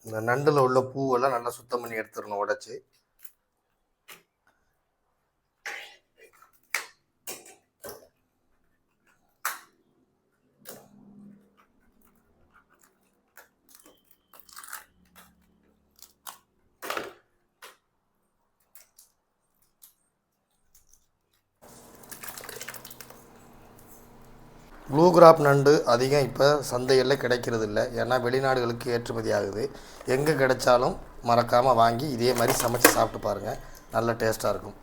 இந்த நண்டில் உள்ள பூவெல்லாம் நல்லா சுத்தம் பண்ணி எடுத்துடணும் உடச்சி. ப்ளூ கிராப் நண்டு அதிகம் இப்போ சந்தைகளில் கிடைக்கிறது இல்லை, ஏன்னா வெளிநாடுகளுக்கு ஏற்றுமதி ஆகுது. எங்கே கிடைச்சாலும் மறக்காமல் வாங்கி இதே மாதிரி சமைச்சு சாப்பிட்டு பாருங்கள், நல்ல டேஸ்ட்டாக இருக்கும்.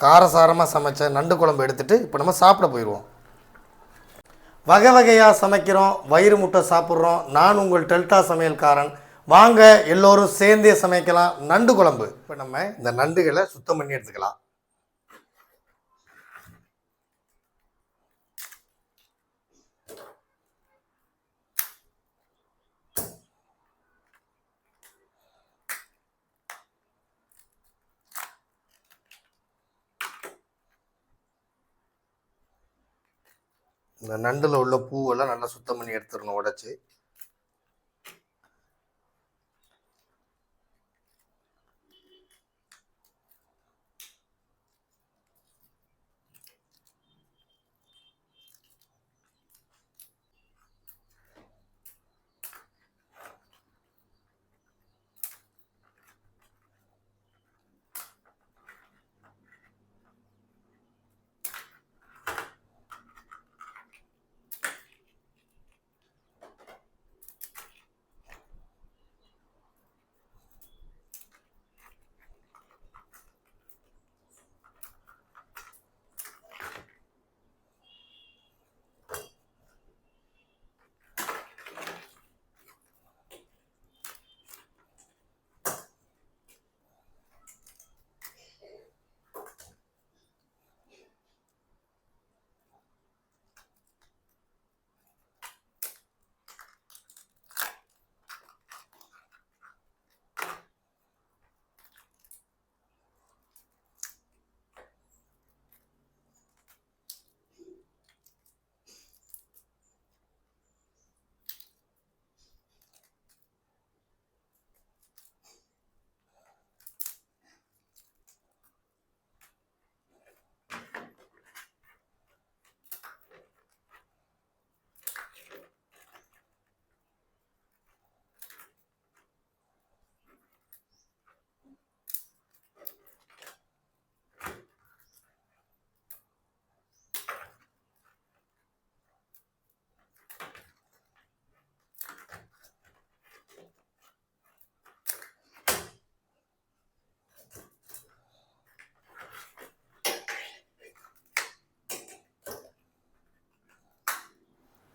காரசாரமாக சமைச்ச நண்டு குழம்பு எடுத்துகிட்டு இப்போ நம்ம சாப்பிட போயிடுவோம். வகை வகையாக சமைக்கிறோம், வயிறு முட்டை சாப்பிட்றோம். நான் உங்கள் டெல்டா சமையல்காரன். வாங்க எல்லோரும் சேர்ந்தே சமைக்கலாம் நண்டு குழம்பு. இப்போ நம்ம இந்த நண்டுகளை சுத்தம் பண்ணி எடுத்துக்கலாம். இந்த நண்டில் உள்ள பூவெல்லாம் நல்லா சுத்தம் பண்ணி எடுத்துடணும் உடச்சி.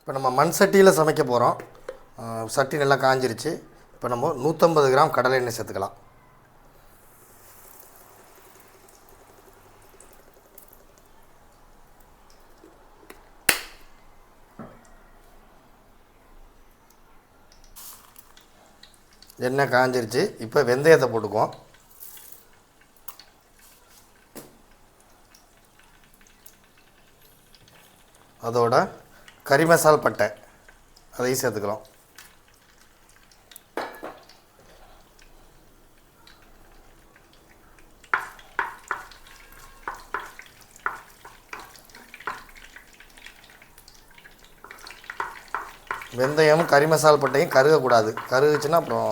இப்போ நம்ம மண் சட்டியில் சமைக்க போகிறோம். சட்டி நல்லா காஞ்சிருச்சு. இப்போ நம்ம 150 கிராம் கடலை எண்ணெய் சேர்த்துக்கலாம். எண்ணெய் காஞ்சிருச்சு. இப்போ வெந்தயத்தை போட்டுக்குவோம். அதோட கறி மசால் பட்டை அதையும் சேர்த்துக்கிறோம். வெந்தயம் கறி மசால் பட்டையும் கருகக்கூடாது. கருகுச்சுன்னா அப்புறம்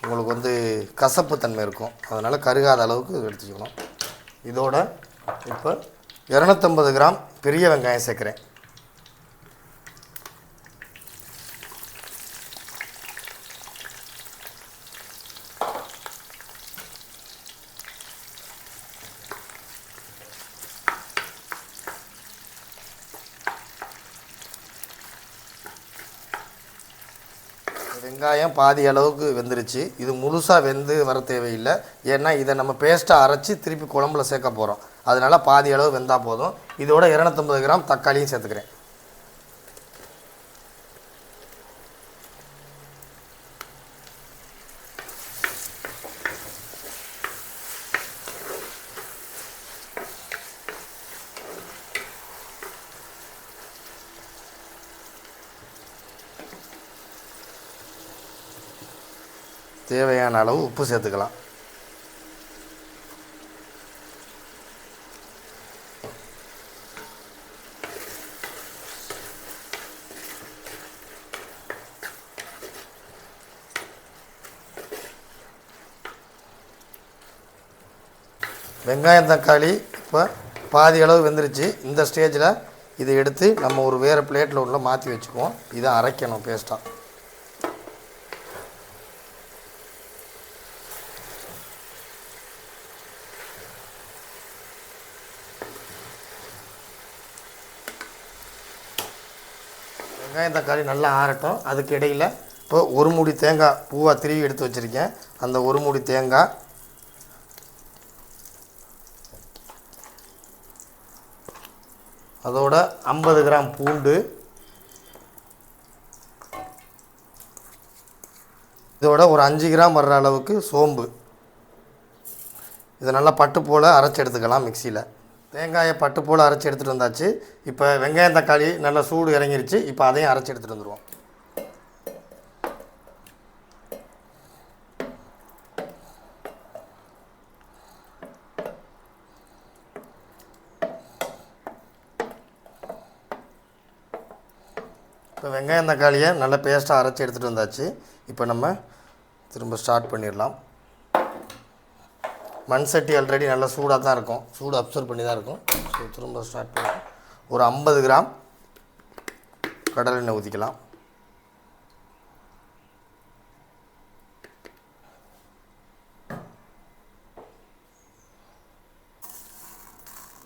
உங்களுக்கு வந்து கசப்பு தன்மை இருக்கும். அதனால் கருகாத அளவுக்கு எடுத்துக்கணும். இதோட இப்போ 250 கிராம் பெரிய வெங்காயம் சேர்க்குறேன். வெங்காயம் பாதி அளவுக்கு வெந்துருச்சு. இது முழுசாக வெந்து வர தேவையில்லை, ஏன்னா இதை நம்ம பேஸ்ட்டாக அரைச்சி திருப்பி குழம்புல சேர்க்க போகிறோம். அதனால் பாதி அளவு வெந்தால் போதும். இதோட 250 கிராம் தக்காளியும் சேர்த்துக்கிறேன். தேவையான அளவு உப்பு சேர்த்துக்கலாம். வெங்காயம் தக்காளி இப்போ பாதி அளவு வெந்துருச்சு. இந்த ஸ்டேஜில் இதை எடுத்து நம்ம ஒரு வேறு பிளேட்டில் உள்ள மாற்றி வச்சுக்குவோம். இதை அரைக்கணும் பேஸ்ட்டாக. வெங்காயம் தக்காளி நல்லா ஆறட்டும். அதுக்கு இடையில் இப்போ ஒரு மூடி தேங்காய் பூவாக திருவி எடுத்து வச்சுருக்கேன். அந்த ஒரு மூடி தேங்காய், அதோட 50 கிராம் பூண்டு, இதோட ஒரு 5 கிராம் வர்ற அளவுக்கு சோம்பு. இதை நல்லா பட்டு போல் அரைச்சி எடுத்துக்கலாம் மிக்சியில். தேங்காயை பட்டு போல் அரைச்சி எடுத்துகிட்டு வந்தாச்சு. இப்போ வெங்காயம் தக்காளி நல்லா சூடு இறங்கிருச்சு. இப்போ அதையும் அரைச்சி எடுத்துகிட்டு வந்துடுவோம். இப்போ வெங்காயம் தக்காளியை நல்லா பேஸ்ட்டாக அரைச்சி எடுத்துகிட்டு வந்தாச்சு. இப்போ நம்ம திரும்ப ஸ்டார்ட் பண்ணிடலாம். மண் சட்டி ஆல்ரெடி நல்லா சூடாக தான் இருக்கும், சூடு அப்சர்வ் பண்ணி தான் இருக்கும். ஸோ திரும்ப ஸ்டார்ட் பண்ணலாம். ஒரு 50 கிராம் கடலெண்ணெய் ஊற்றிக்கலாம்.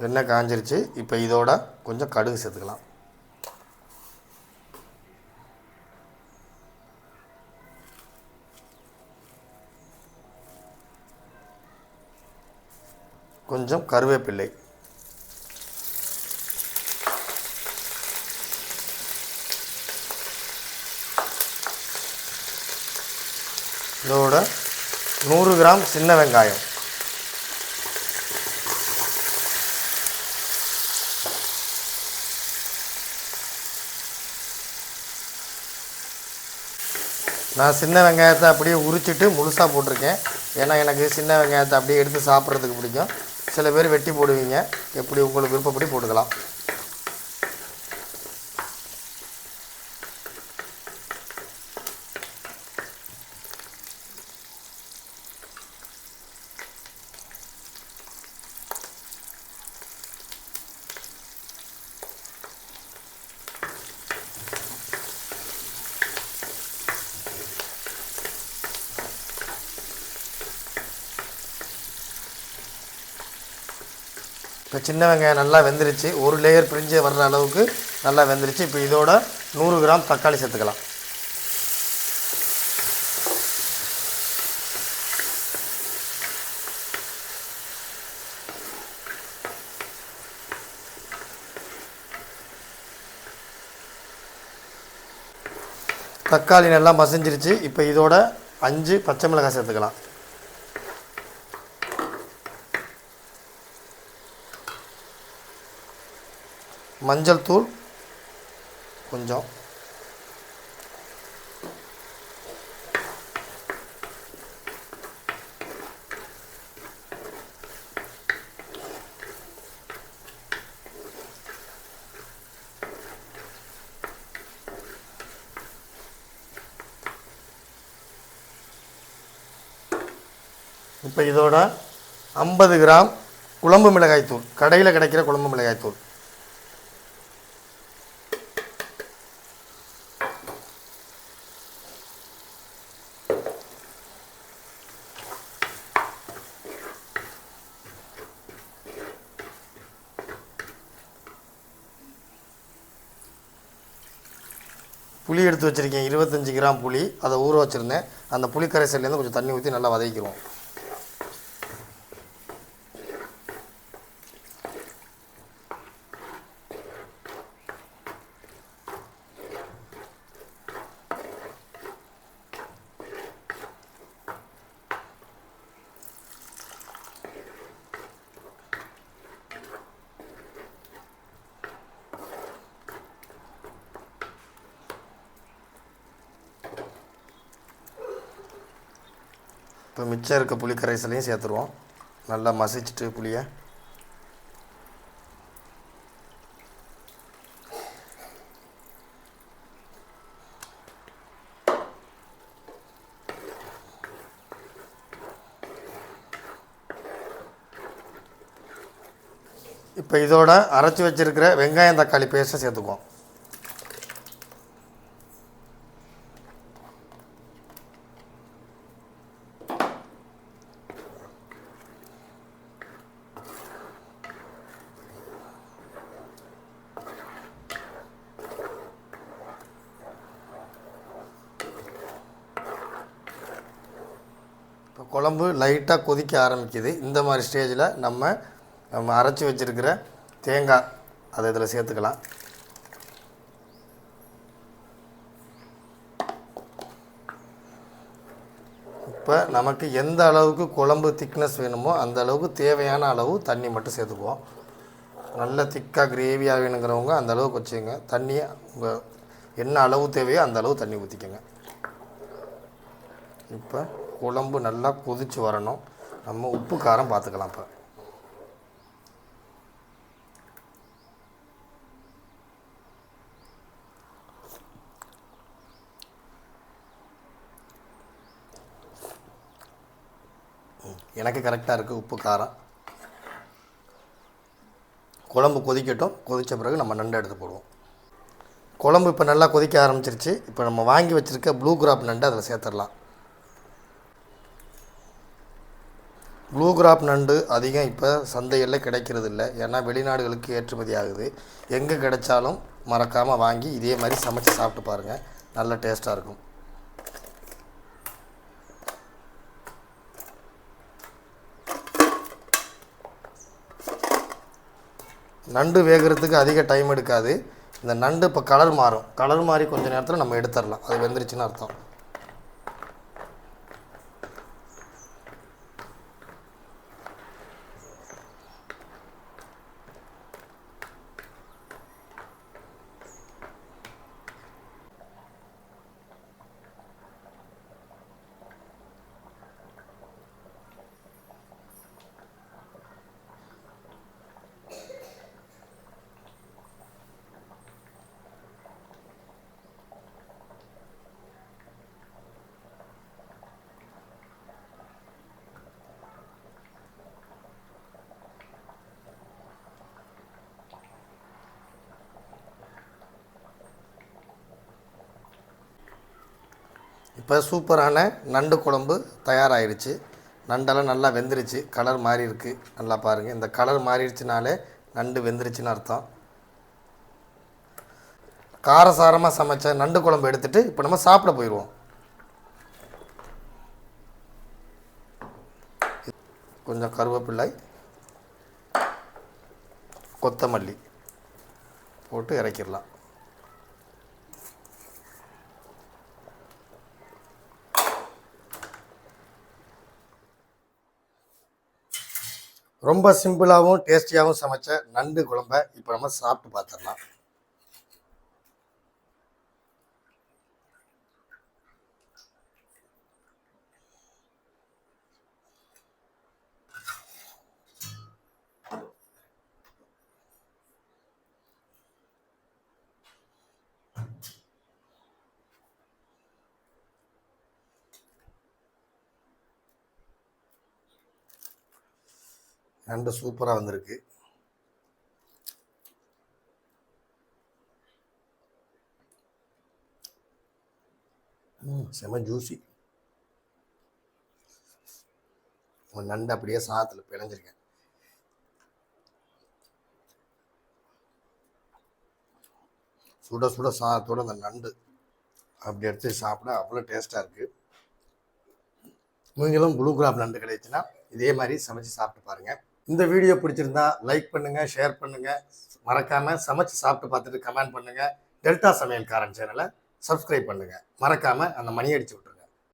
எண்ணெய் காஞ்சிருச்சு. இப்போ இதோட கொஞ்சம் கடுகு சேர்த்துக்கலாம். கொஞ்சம் கருவேப்பிள்ளை, இதோட 100 கிராம் சின்ன வெங்காயம், நான் சின்ன வெங்காயத்தை அப்படியே உரிச்சிட்டு முழுசாக போட்டிருக்கேன். ஏன்னா எனக்கு சின்ன வெங்காயத்தை அப்படியே எடுத்து சாப்பிட்றதுக்கு பிடிக்கும். சில பேர் வெட்டி போடுவீங்க, எப்படி உங்களுக்கு விருப்பப்படி போட்டுக்கலாம். இப்போ சின்ன வெங்காயம் நல்லா வெந்துருச்சு. ஒரு லேயர் பிரிஞ்சு வர்ற அளவுக்கு நல்லா வெந்துருச்சு. இப்போ இதோட 100 கிராம் தக்காளி சேர்த்துக்கலாம். தக்காளி நல்லா மசிஞ்சிருச்சு. இப்போ இதோட 5 பச்சை மிளகாய் சேர்த்துக்கலாம். மஞ்சள் தூள் கொஞ்சம், இப்போ இதோட 50 கிராம் குழம்பு மிளகாய் தூள், கடையில் கிடைக்கிற குழம்பு மிளகாய் தூள், புளி எடுத்து வச்சுருக்கேன். 25 கிராம் புளி, அதை ஊற வச்சுருந்தேன். அந்த புளி கரைசல்லேருந்து கொஞ்சம் தண்ணி ஊற்றி நல்லா வதக்கிடுவோம். இப்போ மிச்சம் இருக்க புளி கரைசலையும் சேர்த்துருவோம். நல்லா மசிச்சுட்டு புளியை இப்போ இதோட அரைச்சி வச்சுருக்கிற வெங்காயம் தக்காளி பேஸ்ட்டை சேர்த்துக்குவோம். இப்போ குழம்பு லைட்டாக கொதிக்க ஆரம்பிக்குது. இந்த மாதிரி ஸ்டேஜில் நம்ம அரைச்சி வச்சுருக்கிற தேங்காய் அதை இதில் சேர்த்துக்கலாம். இப்போ நமக்கு எந்த அளவுக்கு குழம்பு திக்னஸ் வேணுமோ அந்த அளவுக்கு தேவையான அளவு தண்ணி மட்டும் சேர்த்துக்குவோம். நல்ல திக்காக கிரேவியாக வேணுங்கிறவங்க அந்த அளவுக்கு வச்சுங்க. தண்ணியை உங்கள் என்ன அளவு தேவையோ அந்த அளவு தண்ணி ஊற்றிக்கோங்க. இப்போ குழம்பு நல்லா கொதித்து வரணும். நம்ம உப்பு காரம் பார்த்துக்கலாம். இப்போ எனக்கு கரெக்டாக இருக்குது உப்பு காரம். குழம்பு கொதிக்கட்டும். கொதித்த பிறகு நம்ம நண்டை எடுத்து போடுவோம். குழம்பு இப்போ நல்லா கொதிக்க ஆரம்பிச்சிருச்சு. இப்போ நம்ம வாங்கி வச்சுருக்க ப்ளூ கிராப் நண்டு அதில் சேர்த்துடலாம். ப்ளூ கிராப் நண்டு அதிகம் இப்போ சந்தையில் கிடைக்கிறது இல்லை. ஏன்னா வெளிநாடுகளுக்கு ஏற்றுமதி ஆகுது. எங்கே கிடைச்சாலும் மறக்காமல் வாங்கி இதே மாதிரி சமைச்சு சாப்பிட்டு பாருங்கள். நல்ல டேஸ்ட்டாக இருக்கும். நண்டு வேகிறதுக்கு அதிக டைம் எடுக்காது. இந்த நண்டு இப்போ கலர் மாறும். கலர் மாறி கொஞ்சம் நேரத்தில் நம்ம எடுத்துடலாம். அது வெந்துருச்சுன்னு அர்த்தம். இப்போ சூப்பரான நண்டு குழம்பு தயாராகிடுச்சு. நண்டெல்லாம் நல்லா வெந்துருச்சு. கலர் மாறி இருக்குது. நல்லா பாருங்கள். இந்த கலர் மாறிடுச்சுனாலே நண்டு வெந்துருச்சுன்னு அர்த்தம். காரசாரமாக சமைச்ச நண்டு குழம்பு எடுத்துகிட்டு இப்போ நம்ம சாப்பிட போயிடுவோம். கொஞ்சம் கருவேப்பிள்ளை, கொத்தமல்லி போட்டு இறக்கிடலாம். ரொம்ப சிம்பிளாகவும் டேஸ்டியாகவும் சமைச்ச நண்டு குழம்பை இப்போ நம்ம சாப்பிட்டு பார்த்துடலாம். நண்டு சூப்பராக வந்திருக்கு. செம ஜூசி. நண்டு அப்படியே சாதத்தில் பிணைஞ்சிருக்கேன். சுட சுட சாதத்தோடு அந்த நண்டு அப்படி எடுத்து சாப்பிட அவ்வளோ டேஸ்ட்டாக இருக்குது. நீங்களும் ப்ளூ கிராப் நண்டு கிடைச்சுன்னா இதே மாதிரி சமைச்சு சாப்பிட்டு பாருங்கள். இந்த வீடியோ பிடிச்சிருந்தா லைக் பண்ணுங்கள், ஷேர் பண்ணுங்கள். மறக்காமல் சமைச்சு சாப்பிட்டு பார்த்துட்டு கமெண்ட் பண்ணுங்கள். டெல்டா சமையல்காரன் சேனலை சப்ஸ்கிரைப் பண்ணுங்கள். மறக்காமல் அந்த மணி அடிச்சு விட்டுருங்க.